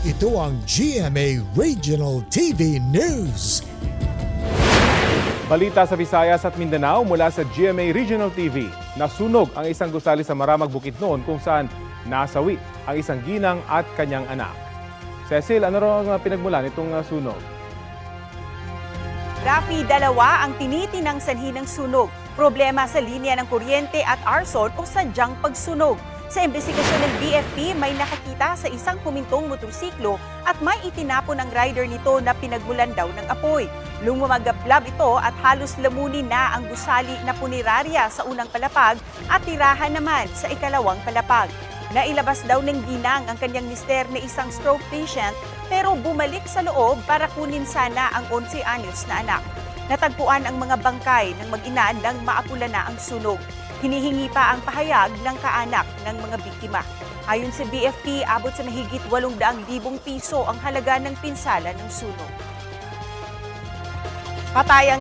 Ito ang GMA Regional TV News. Balita sa Visayas at Mindanao mula sa GMA Regional TV. Nasunog ang isang gusali sa Maramag, Bukidnon kung saan nasawi ang isang ginang at kanyang anak. Cecil, ano raw ang pinagmulan itong sunog? Rafi, dalawa ang tinitinang sanhi ng sunog. Problema sa linya ng kuryente at arson o sadyang pagsunog. Sa imbestigasyon ng BFP, may nakakita sa isang humintong motorsiklo at may itinapon ang rider nito na pinagmulan daw ng apoy. Lumumagablab ito at halos lamunin na ang gusali na punerarya sa unang palapag at tirahan naman sa ikalawang palapag. Nailabas daw ng ginang ang kanyang mister na isang stroke patient pero bumalik sa loob para kunin sana ang 11 anyos na anak. Natagpuan ang mga bangkay ng mag-ina nang maapula na ang sunog. Hinihingi pa ang pahayag ng kaanak ng mga biktima. Ayon sa BFP, abot sa mahigit 800,000 piso ang halaga ng pinsala ng sunog. Patayang